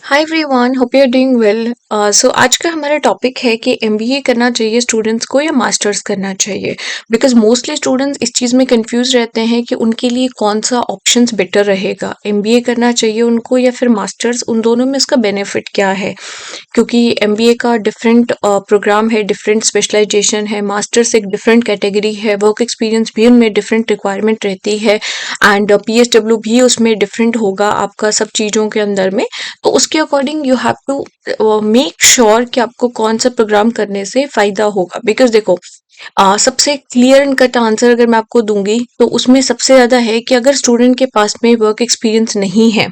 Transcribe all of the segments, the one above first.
Hi everyone, hope you are doing well. So आज का हमारा टॉपिक है कि एमबीए करना चाहिए स्टूडेंट्स को या मास्टर्स करना चाहिए। बिकॉज मोस्टली स्टूडेंट्स इस चीज़ में कंफ्यूज रहते हैं कि उनके लिए कौन सा ऑप्शंस बेटर रहेगा, एमबीए करना चाहिए उनको या फिर मास्टर्स। उन दोनों में इसका बेनिफिट क्या है, क्योंकि एमबीए का डिफरेंट प्रोग्राम है, डिफरेंट स्पेशलाइजेशन है। मास्टर्स एक डिफरेंट कैटेगरी है, वर्क एक्सपीरियंस भी उनमें डिफरेंट रिक्वायरमेंट रहती है एंड पीएसडब्ल्यू भी उसमें डिफरेंट होगा आपका सब चीज़ों के अंदर में। तो उसके according you have to make sure कि आपको कौन सा प्रोग्राम करने से फायदा होगा। बिकॉज देखो, सबसे क्लियर एंड कट आंसर अगर मैं आपको दूंगी तो उसमें सबसे ज्यादा है कि अगर स्टूडेंट के पास में वर्क एक्सपीरियंस नहीं है।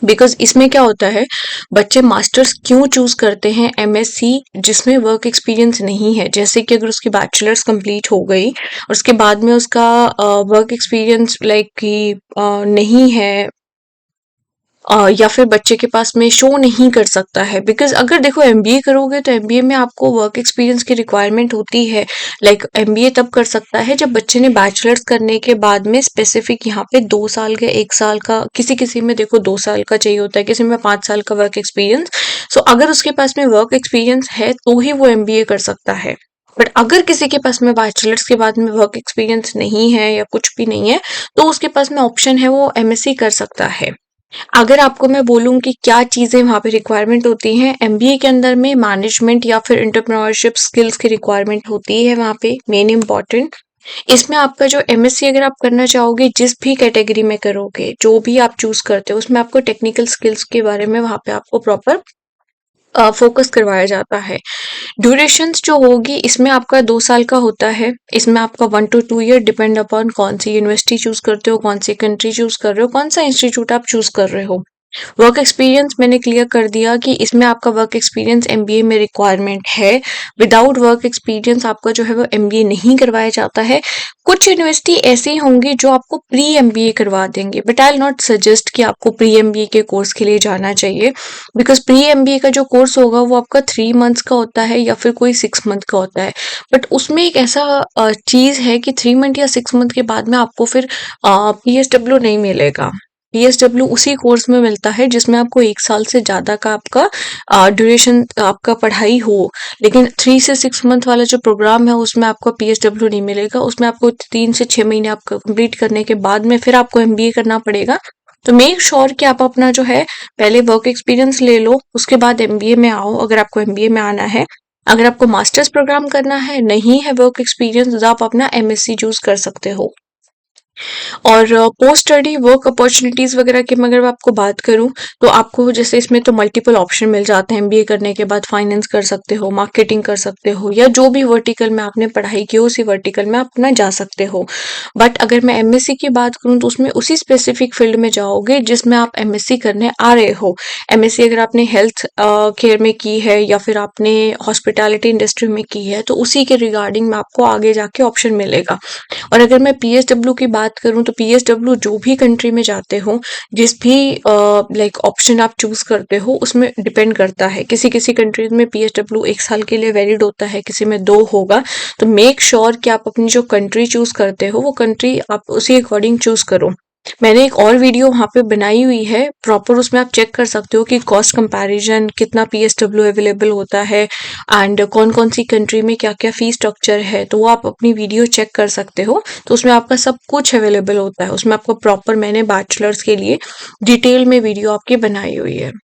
बिकॉज इसमें क्या होता है, बच्चे मास्टर्स क्यों चूज करते हैं एमएससी जिसमें वर्क एक्सपीरियंस नहीं है। जैसे कि अगर उसकी बैचलर्स कंप्लीट हो गई और उसके बाद में उसका वर्क एक्सपीरियंस लाइक कि नहीं है, या फिर बच्चे के पास में शो नहीं कर सकता है। बिकॉज अगर देखो एमबीए करोगे तो एमबीए में आपको वर्क एक्सपीरियंस की रिक्वायरमेंट होती है। लाइक एमबीए तब कर सकता है जब बच्चे ने बैचलर्स करने के बाद में स्पेसिफिक यहाँ पे 2 साल का, 1 साल का, किसी किसी में देखो 2 साल का चाहिए होता है, किसी में 5 साल का वर्क एक्सपीरियंस। सो अगर उसके पास में वर्क एक्सपीरियंस है तो ही वो एमबीए कर सकता है। बट अगर किसी के पास में बैचलर्स के बाद में वर्क एक्सपीरियंस नहीं है या कुछ भी नहीं है, तो उसके पास में ऑप्शन है वो एमएससी कर सकता है। अगर आपको मैं बोलूँ कि क्या चीज़ें वहाँ पे रिक्वायरमेंट होती हैं एमबीए के अंदर में, मैनेजमेंट या फिर एंटरप्रेन्योरशिप स्किल्स की रिक्वायरमेंट होती है वहाँ पे मेन इंपॉर्टेंट। इसमें आपका जो एमएससी अगर आप करना चाहोगे, जिस भी कैटेगरी में करोगे, जो भी आप चूज करते हो, उसमें आपको टेक्निकल स्किल्स के बारे में वहाँ पे आपको प्रॉपर फोकस करवाया जाता है। ड्यूरेशंस जो होगी इसमें आपका 2 साल का होता है। इसमें आपका 1 to 2 ईयर डिपेंड अपॉन कौन सी यूनिवर्सिटी चूज करते हो, कौन सी कंट्री चूज कर रहे हो, कौन सा इंस्टीट्यूट आप चूज कर रहे हो। वर्क एक्सपीरियंस मैंने क्लियर कर दिया कि इसमें आपका वर्क एक्सपीरियंस एमबीए में रिक्वायरमेंट है। विदाउट वर्क एक्सपीरियंस आपका जो है वो एमबीए नहीं करवाया जाता है। कुछ यूनिवर्सिटी ऐसी होंगी जो आपको प्री एमबीए करवा देंगे, but I will not suggest कि आपको प्री एमबीए के कोर्स के लिए जाना चाहिए। बिकॉज प्री एमबीए का जो कोर्स होगा वो आपका 3 मंथ्स का होता है या फिर कोई 6 मंथ का होता है। बट उसमें एक ऐसा चीज है कि 3 मंथ या 6 मंथ के बाद में आपको फिर पीएसडब्ल्यू नहीं मिलेगा। पीएसडब्ल्यू उसी कोर्स में मिलता है जिसमें आपको 1 साल से ज्यादा का आपका ड्यूरेशन आपका पढ़ाई हो। लेकिन 3 से 6 मंथ वाला जो प्रोग्राम है उसमें आपको पीएसडब्ल्यू नहीं मिलेगा। उसमें आपको 3 से 6 महीने आपका कंप्लीट करने के बाद में फिर आपको एमबीए करना पड़ेगा। तो मेक श्योर कि आप अपना जो है पहले वर्क एक्सपीरियंस ले लो, उसके बाद एमबीए में आओ अगर आपको एमबीए में आना है। अगर आपको मास्टर्स प्रोग्राम करना है, नहीं है वर्क एक्सपीरियंस, तो आप अपना एमएससी चूज कर सकते हो। और पोस्ट स्टडी वर्क अपॉर्चुनिटीज वगैरह की मैं अगर आपको बात करूं तो आपको जैसे इसमें तो मल्टीपल ऑप्शन मिल जाते हैं। एमबीए करने के बाद फाइनेंस कर सकते हो, मार्केटिंग कर सकते हो, या जो भी वर्टिकल में आपने पढ़ाई की हो उसी वर्टिकल में आप अपना जा सकते हो। बट अगर मैं एमएससी की बात करूं तो उसमें उसी स्पेसिफिक फील्ड में जाओगे जिसमें आप एमएससी करने आ रहे हो। एमएससी अगर आपने हेल्थ केयर में की है या फिर आपने हॉस्पिटैलिटी इंडस्ट्री में की है तो उसी के रिगार्डिंग में आपको आगे जाके ऑप्शन मिलेगा। और अगर मैं पीएसडब्ल्यू की बात करूं तो पीएसडब्ल्यू जो भी कंट्री में जाते हो, जिस भी लाइक ऑप्शन आप चूज करते हो उसमें डिपेंड करता है। किसी किसी कंट्रीज में पीएसडब्ल्यू 1 साल के लिए वैलिड होता है, किसी में 2 होगा। तो मेक श्योर कि आप अपनी जो कंट्री चूज करते हो वो कंट्री आप उसी अकॉर्डिंग चूज करो। मैंने एक और वीडियो वहाँ पे बनाई हुई है प्रॉपर, उसमें आप चेक कर सकते हो कि कॉस्ट कंपैरिजन कितना पीएसडब्ल्यू अवेलेबल होता है एंड कौन कौन सी कंट्री में क्या क्या फी स्ट्रक्चर है। तो वो आप अपनी वीडियो चेक कर सकते हो। तो उसमें आपका सब कुछ अवेलेबल होता है, उसमें आपको प्रॉपर मैंने बैचलर्स के लिए डिटेल में वीडियो आपकी बनाई हुई है।